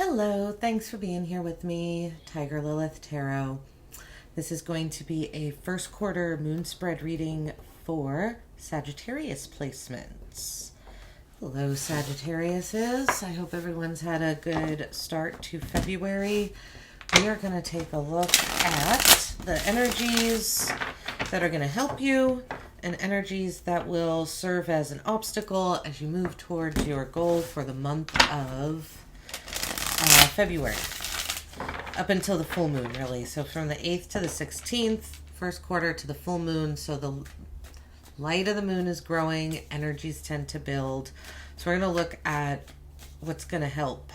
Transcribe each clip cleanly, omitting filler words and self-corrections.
Hello, thanks for being here with me, Tiger Lilith Tarot. This is going to be a first quarter moon spread reading for Sagittarius placements. Hello, Sagittariuses. I hope everyone's had a good start to February. We are going to take a look at the energies that are going to help you and energies that will serve as an obstacle as you move towards your goal for the month of February, up until the full moon, really. So from the 8th to the 16th, first quarter to the full moon. So the light of the moon is growing, energies tend to build. So we're going to look at what's going to help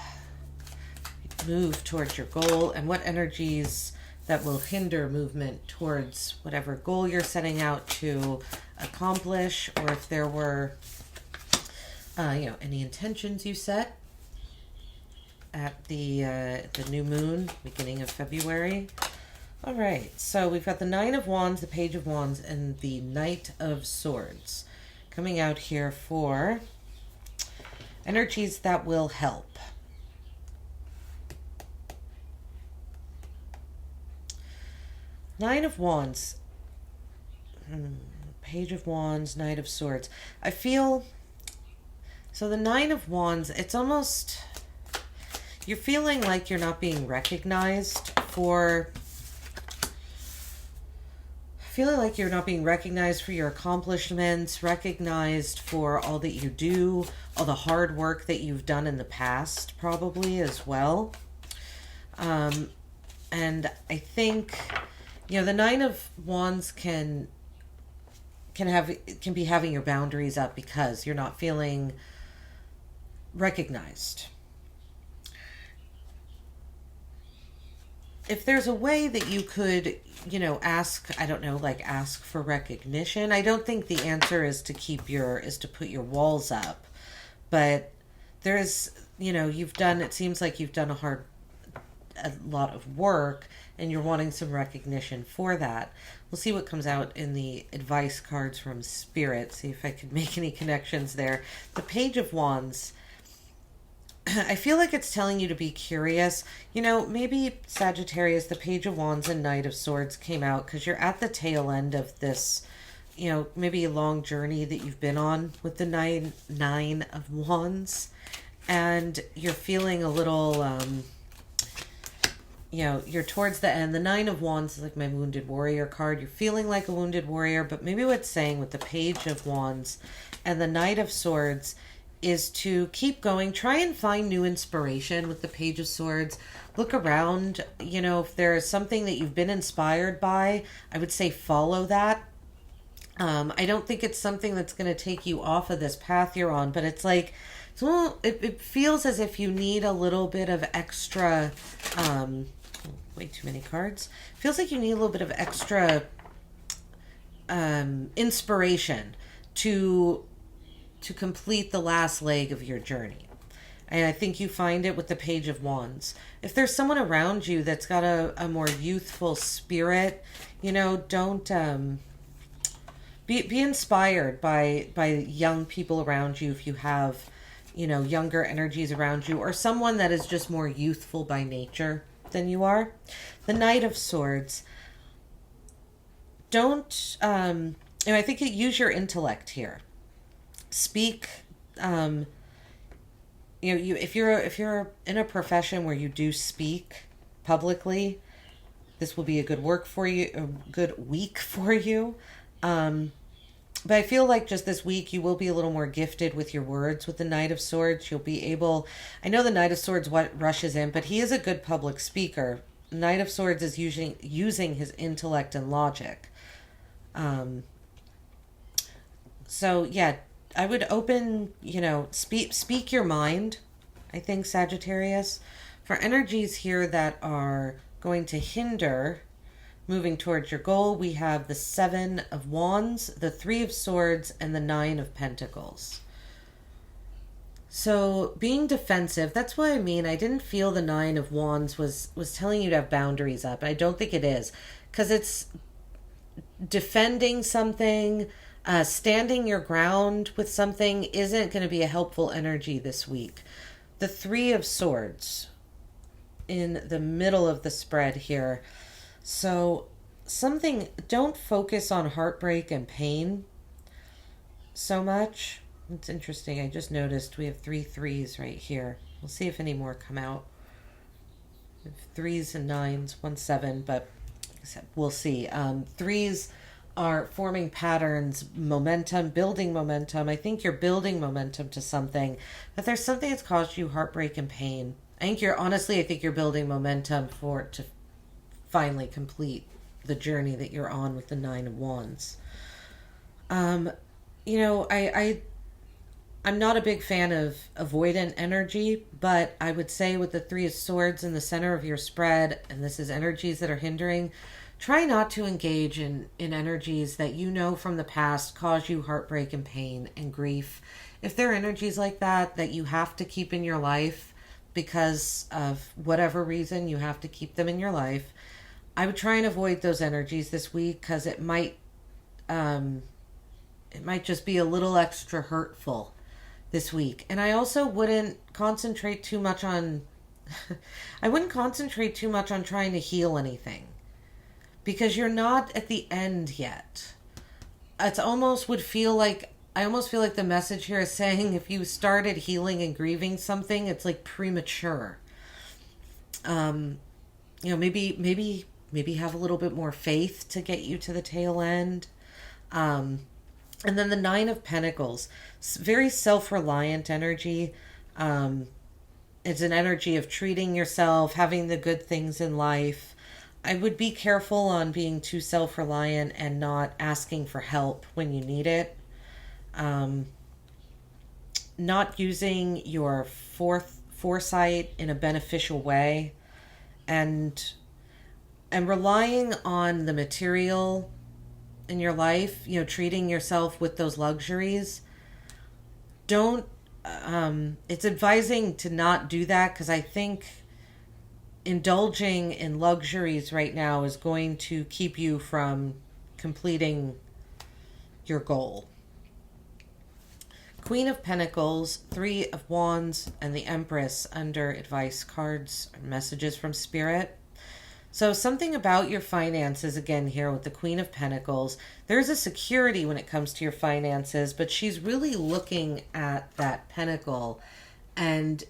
move towards your goal and what energies that will hinder movement towards whatever goal you're setting out to accomplish, or if there were any intentions you set at the new moon, beginning of February. All right, so we've got the Nine of Wands, the Page of Wands, and the Knight of Swords coming out here for energies that will help. Nine of Wands, Page of Wands, Knight of Swords. I feel, so the Nine of Wands, it's almost, you're feeling like you're not being recognized for your accomplishments, recognized for all that you do, all the hard work that you've done in the past, probably as well. And I think, the Nine of Wands can be having your boundaries up because you're not feeling recognized. If there's a way that you could, ask for recognition. I don't think the answer is to put your walls up, but there's, it seems like you've done a lot of work and you're wanting some recognition for that. We'll see what comes out in the advice cards from Spirit, see if I could make any connections there. The Page of Wands, I feel like it's telling you to be curious. Maybe Sagittarius, the Page of Wands and Knight of Swords came out because you're at the tail end of this, maybe a long journey that you've been on with the Nine of Wands. And you're feeling a little, you're towards the end. The Nine of Wands is like my Wounded Warrior card. You're feeling like a wounded warrior, but maybe what it's saying with the Page of Wands and the Knight of Swords is to keep going. Try and find new inspiration with the Page of Swords. Look around, if there's something that you've been inspired by, I would say follow that. I don't think it's something that's going to take you off of this path you're on, but it's like, it feels as if you need a little bit of extra, way too many cards. Feels like you need a little bit of extra inspiration to complete the last leg of your journey. And I think you find it with the Page of Wands. If there's someone around you that's got a more youthful spirit, don't be inspired by young people around you if you have, younger energies around you, or someone that is just more youthful by nature than you are. The Knight of Swords. Don't, I think use your intellect here. Speak, if you're in a profession where you do speak publicly, this will be a good week for you. But I feel like just this week you will be a little more gifted with your words with the Knight of Swords. You'll be able, I know the Knight of Swords rushes in, but he is a good public speaker. Knight of Swords is using his intellect and logic. So yeah, I would open, speak your mind, I think, Sagittarius. For energies here that are going to hinder moving towards your goal, we have the Seven of Wands, the Three of Swords, and the Nine of Pentacles. So being defensive, that's what I mean. I didn't feel the Nine of Wands was telling you to have boundaries up. I don't think it is, because it's defending something, standing your ground with something isn't going to be a helpful energy this week. The Three of Swords. in the middle of the spread here. So don't focus on heartbreak and pain so much. It's interesting. I just noticed we have 3 threes right here. We'll see if any more come out. 3s and 9s, 1, 7, but we'll see. 3s are forming patterns, momentum, building momentum. I think you're building momentum to something, but there's something that's caused you heartbreak and pain. I think you're building momentum to finally complete the journey that you're on with the 9 of Wands. I'm not a big fan of avoidant energy, but I would say with the 3 of Swords in the center of your spread, and this is energies that are hindering, try not to engage in energies that you know from the past cause you heartbreak and pain and grief. If there are energies like that you have to keep in your life because of whatever reason, you have to keep them in your life, I would try and avoid those energies this week, because it might just be a little extra hurtful this week. And I also wouldn't concentrate too much on trying to heal anything, because you're not at the end yet. I almost feel like the message here is saying if you started healing and grieving something, it's like premature. Maybe have a little bit more faith to get you to the tail end. And then the 9 of Pentacles, very self-reliant energy. It's an energy of treating yourself, having the good things in life. I would be careful on being too self-reliant and not asking for help when you need it. Not using your foresight in a beneficial way, and relying on the material in your life, treating yourself with those luxuries. It's advising to not do that, because I think indulging in luxuries right now is going to keep you from completing your goal. Queen of Pentacles, 3 of Wands, and the Empress under advice cards or messages from Spirit. So something about your finances, again here with the Queen of Pentacles, there's a security when it comes to your finances, but she's really looking at that pentacle and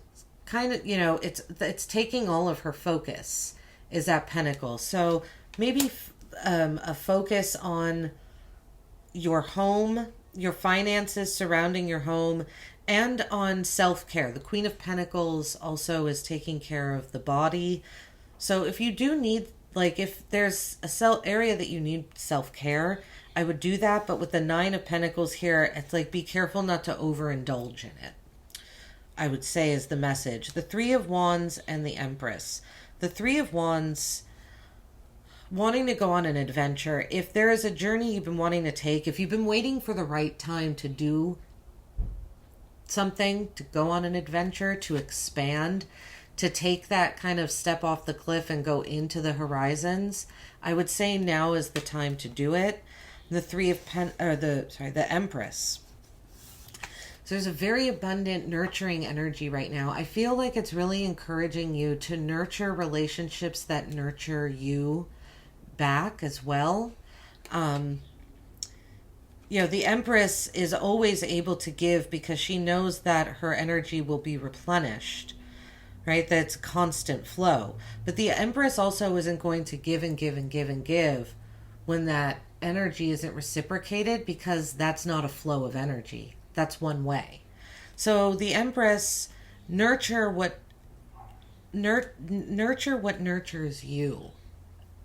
kind of, it's taking all of her focus is that pentacle. So maybe a focus on your home, your finances surrounding your home, and on self-care. The Queen of Pentacles also is taking care of the body. So if you do need, if there's a area that you need self-care, I would do that. But with the 9 of Pentacles here, it's be careful not to overindulge in it, I would say, is the message. The 3 of Wands and the Empress. The 3 of Wands, wanting to go on an adventure. If there is a journey you've been wanting to take, if you've been waiting for the right time to do something, to go on an adventure, to expand, to take that kind of step off the cliff and go into the horizons, I would say now is the time to do it. The the Empress. So there's a very abundant nurturing energy right now. I feel like it's really encouraging you to nurture relationships that nurture you back as well. The Empress is always able to give because she knows that her energy will be replenished. Right? That's constant flow. But the Empress also isn't going to give and give and give and give when that energy isn't reciprocated, because that's not a flow of energy. That's one way. So the Empress, nurture what nurtures you.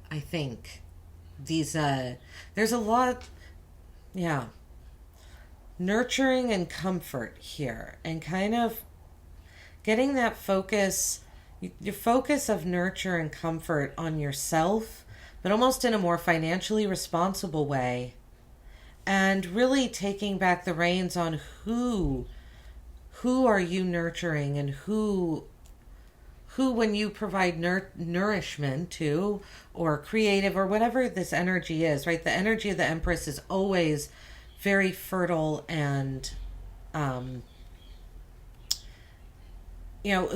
I think there's a lot, nurturing and comfort here, and kind of getting that focus, your focus of nurture and comfort on yourself, but almost in a more financially responsible way, and really taking back the reins on who are you nurturing, and who when you provide nourishment to, or creative, or whatever this energy is, right? The energy of the Empress is always very fertile and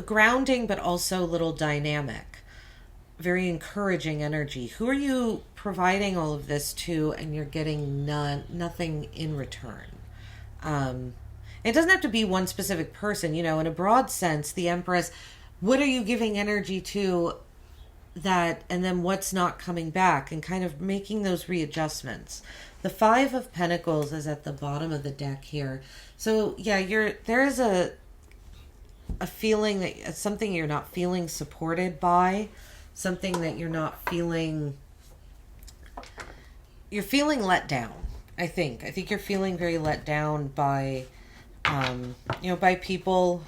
grounding, but also a little dynamic, very encouraging energy. Who are you providing all of this to, and you're getting nothing in return? It doesn't have to be one specific person, in a broad sense. The Empress, what are you giving energy to that, and then what's not coming back, and kind of making those readjustments. The Five of Pentacles is at the bottom of the deck here. So yeah, there is a feeling that it's something you're not feeling supported by, something that you're not feeling, you're feeling let down. I think you're feeling very let down by by people.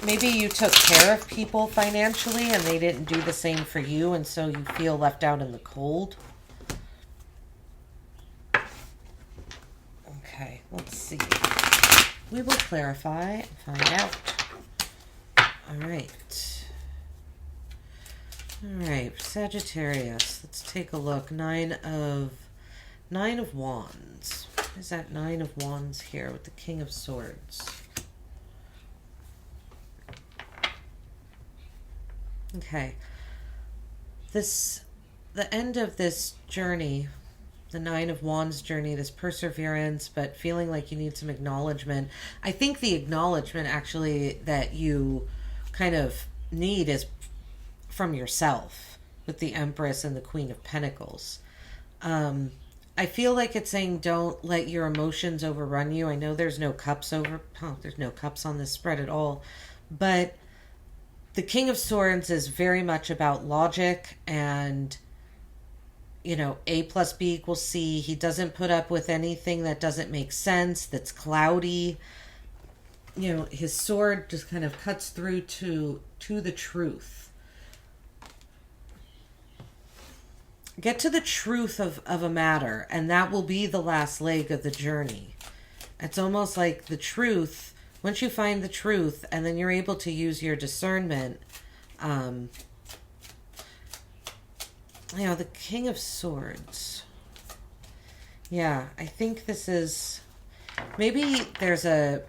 Maybe you took care of people financially and they didn't do the same for you, and so you feel left out in the cold. Okay, let's see. We will clarify and find out. All right, Sagittarius. Let's take a look. Nine of Wands. What is that Nine of Wands here with the King of Swords? Okay. The end of this journey, the Nine of Wands journey, this perseverance, but feeling like you need some acknowledgement. I think the acknowledgement actually that you kind of need is from yourself with the Empress and the Queen of Pentacles. I feel like it's saying don't let your emotions overrun you. I know there's no cups there's no cups on this spread at all, but the King of Swords is very much about logic and, A plus B equals C. He doesn't put up with anything that doesn't make sense, that's cloudy. His sword just kind of cuts through to the truth. Get to the truth of a matter, and that will be the last leg of the journey. It's almost like the truth. Once you find the truth, and then you're able to use your discernment, the King of Swords. Yeah, I think this is, maybe there's there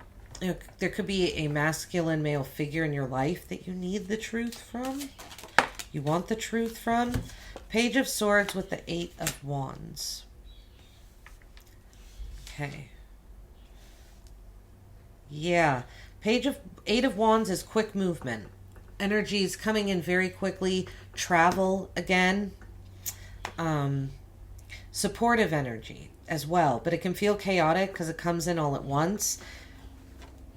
could be a masculine male figure in your life that you need the truth from. You want the truth from. Page of Swords with the Eight of Wands. Okay. Yeah. Eight of Wands is quick movement. Energy is coming in very quickly. Travel again. Supportive energy as well. But it can feel chaotic because it comes in all at once.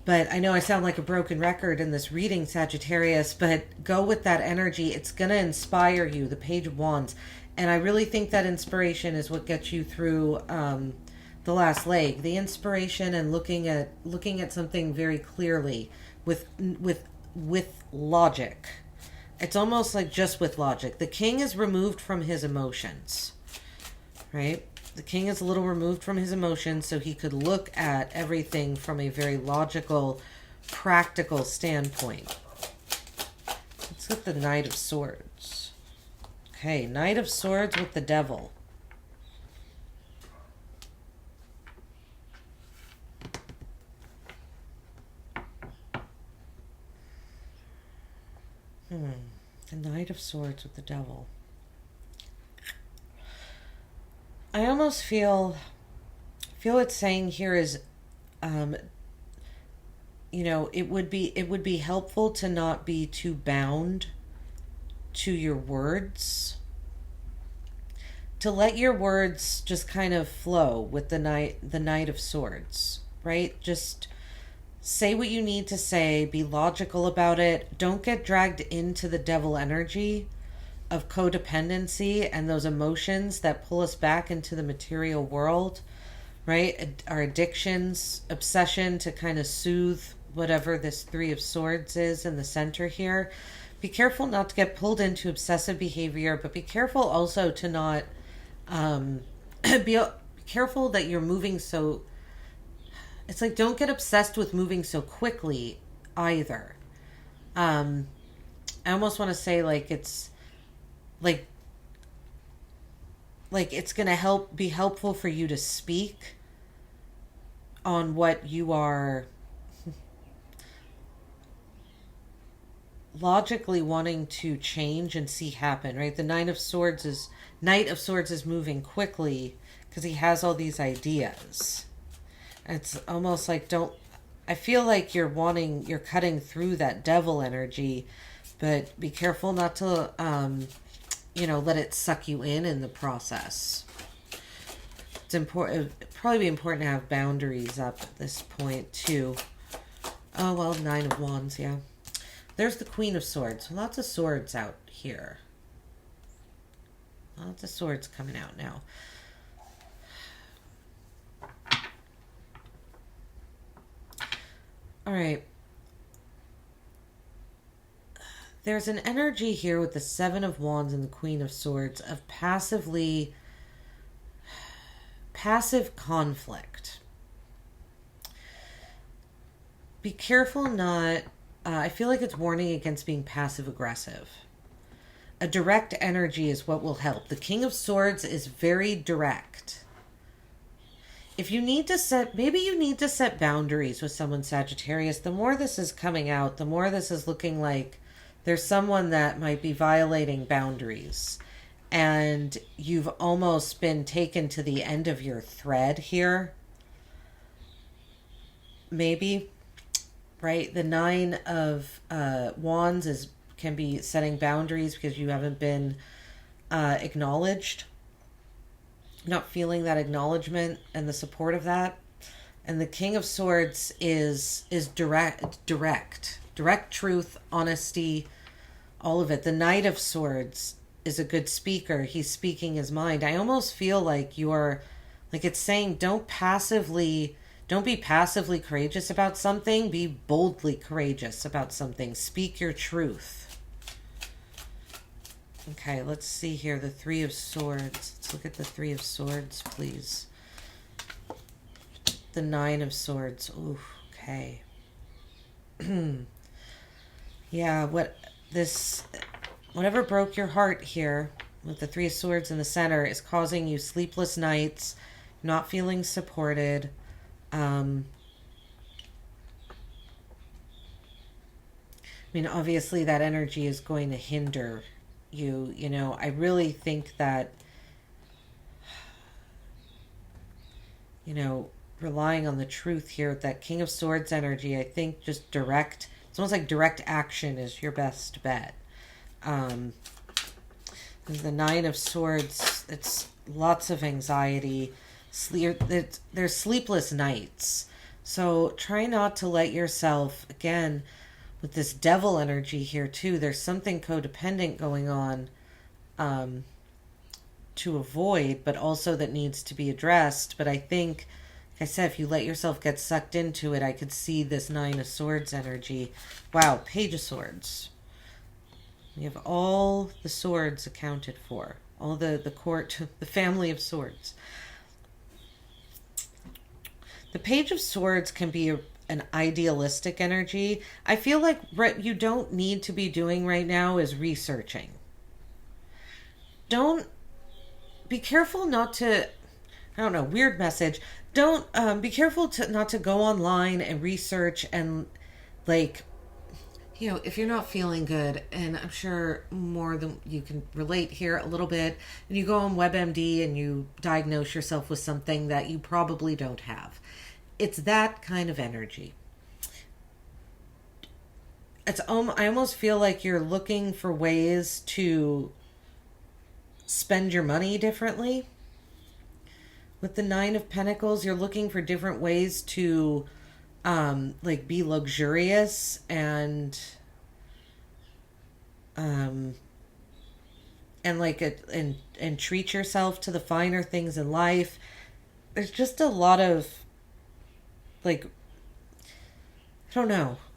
But I know I sound like a broken record in this reading, Sagittarius, but go with that energy. It's going to inspire you, the Page of Wands. And I really think that inspiration is what gets you through the last leg. The inspiration and looking at something very clearly with logic. It's almost like just with logic. The King is removed from his emotions, right? The King is a little removed from his emotions, so he could look at everything from a very logical, practical standpoint. Let's get the Knight of Swords. Okay, Knight of Swords with the Devil. The Knight of Swords with the Devil. I almost feel it's saying here is, it would be helpful to not be too bound to your words, to let your words just kind of flow with the Knight of Swords, right? Just say what you need to say, be logical about it. Don't get dragged into the devil energy of codependency and those emotions that pull us back into the material world, right? Our addictions, obsession to kind of soothe whatever this Three of Swords is in the center here. Be careful not to get pulled into obsessive behavior, but be careful also to not be careful that you're moving so, it's like don't get obsessed with moving so quickly either. I almost want to say like it's like it's going to be helpful for you to speak on what you are logically wanting to change and see happen, right? The Knight of Swords is moving quickly because he has all these ideas. It's almost like I feel like you're cutting through that devil energy, but be careful not to, let it suck you in the process. It's important. It'd probably be important to have boundaries up at this point too. Oh, well, 9 of Wands, yeah. There's the Queen of Swords. Lots of swords out here. Lots of swords coming out now. All right. There's an energy here with the 7 of Wands and the Queen of Swords of passive conflict. Be careful not... I feel like it's warning against being passive aggressive. A direct energy is what will help. The King of Swords is very direct. If you need to maybe you need to set boundaries with someone, Sagittarius. The more this is coming out, the more this is looking like there's someone that might be violating boundaries. And you've almost been taken to the end of your thread here. Maybe, right? The 9 of Wands can be setting boundaries because you haven't been acknowledged. Not feeling that acknowledgement and the support of that. And the King of Swords is direct truth, honesty, all of it. The Knight of Swords is a good speaker. He's speaking his mind. I almost feel like it's saying don't be passively courageous about something. Be boldly courageous about something. Speak your truth. Okay, let's see here. The 3 of Swords. Let's look at the 3 of Swords, please. The 9 of Swords. Ooh, okay. Yeah, whatever broke your heart here with the 3 of Swords in the center is causing you sleepless nights, not feeling supported. Obviously that energy is going to hinder you. I really think that, relying on the truth here with that King of Swords energy, I think just it's almost like direct action is your best bet. The 9 of Swords, it's lots of anxiety. There's sleepless nights. So try not to let yourself, again, with this devil energy here too, there's something codependent going on to avoid, but also that needs to be addressed. But I think, like I said, if you let yourself get sucked into it, I could see this 9 of Swords energy. Wow, Page of Swords. We have all the swords accounted for. All the court, the family of swords. The Page of Swords can be an idealistic energy. I feel like what you don't need to be doing right now is researching. Be careful not to, weird message. Be careful not to go online and research and if you're not feeling good, and I'm sure more than you can relate here a little bit, and you go on WebMD and you diagnose yourself with something that you probably don't have. It's that kind of energy. I almost feel like you're looking for ways to spend your money differently. With the 9 of Pentacles, you're looking for different ways to be luxurious and treat yourself to the finer things in life. There's just a lot of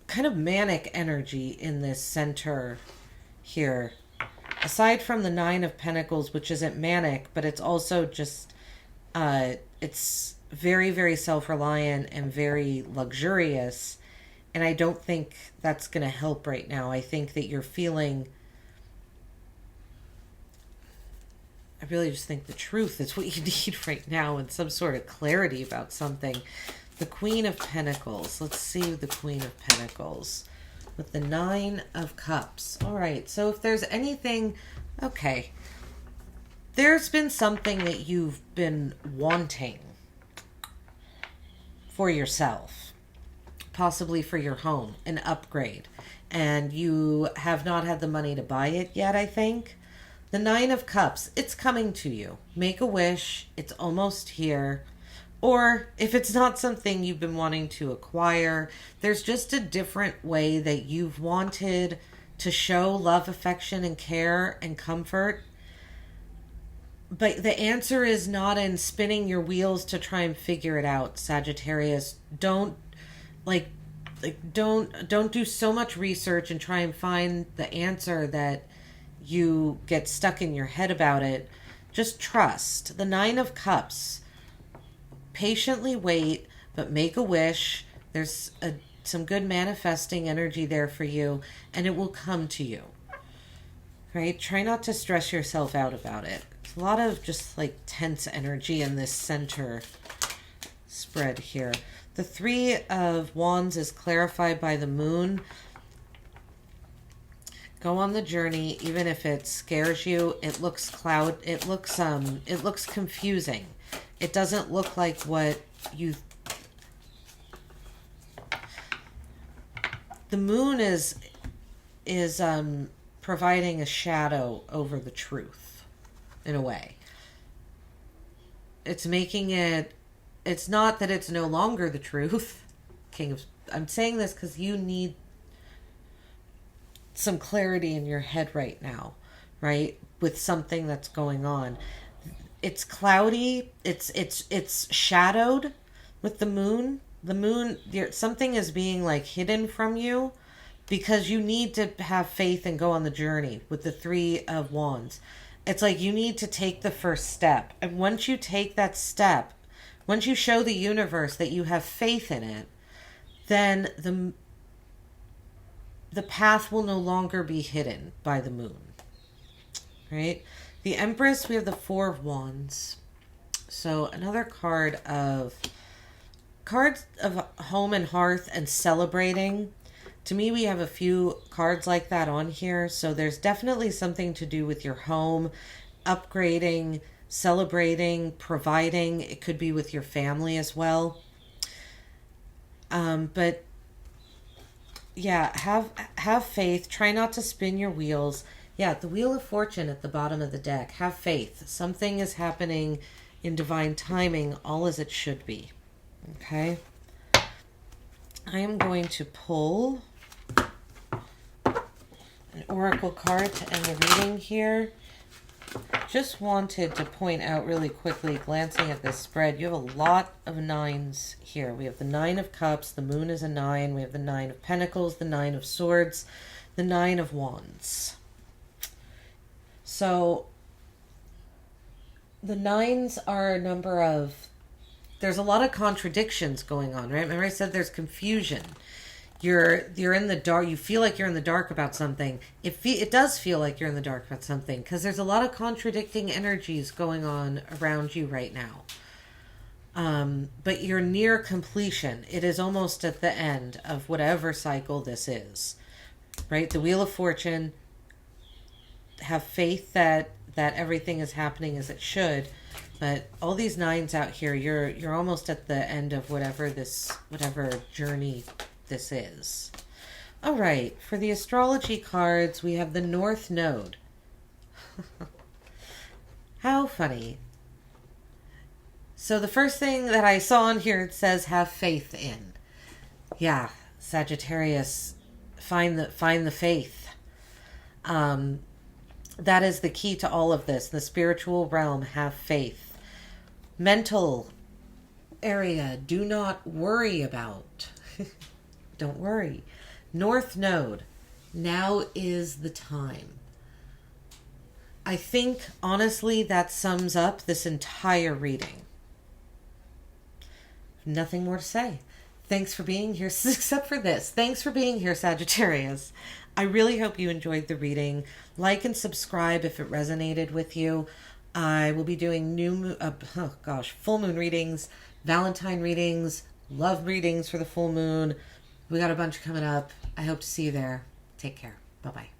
kind of manic energy in this center here. Aside from the 9 of Pentacles, which isn't manic, but it's also just, it's very, very self-reliant and very luxurious. And I don't think that's going to help right now. I think that you're feeling, I really just think the truth is what you need right now, and some sort of clarity about something. The Queen of Pentacles. Let's see the Queen of Pentacles. with the Nine of Cups. All right, so if there's anything, okay, there's been something that you've been wanting for yourself, possibly for your home, an upgrade, and you have not had the money to buy it yet, I think. The Nine of Cups, it's coming to you. Make a wish, it's almost here. Or if it's not something you've been wanting to acquire, there's just a different way that you've wanted to show love, affection, and care and comfort. But the answer is not in spinning your wheels to try and figure it out, Sagittarius. Don't don't do so much research and try and find the answer that you get stuck in your head about it. Just trust. The Nine of Cups. Patiently wait, but make a wish. There's some good manifesting energy there for you, and it will come to you. Right? Try not to stress yourself out about it. There's a lot of just like tense energy in this center spread here. The Three of Wands is clarified by the moon. Go on the journey, even if it scares you. It looks it looks confusing. It doesn't look like what you... The moon is providing a shadow over the truth, in a way. It's making it... It's not that it's no longer the truth. I'm saying this because you need some clarity in your head right now, right? With something that's going on. It's cloudy. It's shadowed with the moon. The moon, something is being like hidden from you because you need to have faith and go on the journey with the Three of Wands. It's like you need to take the first step. And once you take that step, once you show the universe that you have faith in it, then the path will no longer be hidden by the moon. Right? The Empress, we have the Four of Wands. So another cards of home and hearth and celebrating. To me, we have a few cards like that on here. So there's definitely something to do with your home, upgrading, celebrating, providing. It could be with your family as well. But yeah, have faith. Try not to spin your wheels. Yeah, the Wheel of Fortune at the bottom of the deck. Have faith. Something is happening in divine timing, all as it should be. Okay? I am going to pull an oracle card to end the reading here. Just wanted to point out really quickly, glancing at this spread, you have a lot of nines here. We have the Nine of Cups, the moon is a 9, we have the Nine of Pentacles, the Nine of Swords, the Nine of Wands. So the nines are a number of... There's a lot of contradictions going on, right? Remember I said there's confusion. You're in the dark. You feel like you're in the dark about something. It does feel like you're in the dark about something because there's a lot of contradicting energies going on around you right now. But you're near completion. It is almost at the end of whatever cycle this is, right? The Wheel of Fortune. Have faith that everything is happening as it should, but all these nines out here, you're almost at the end of whatever journey this is. All right, for the astrology cards, we have the North Node. How funny. So the first thing that I saw on here, it says have faith in. Yeah, Sagittarius, find the faith. That is the key to all of this. The spiritual realm, have faith. Mental area, do not worry about. Don't worry. North Node, now is the time. I think, honestly, that sums up this entire reading. Nothing more to say. Thanks for being here, except for this. Thanks for being here, Sagittarius. I really hope you enjoyed the reading. Like and subscribe if it resonated with you. I will be doing full moon readings, Valentine readings, love readings for the full moon, We got a bunch coming up. I hope to see you there. Take care. Bye-bye.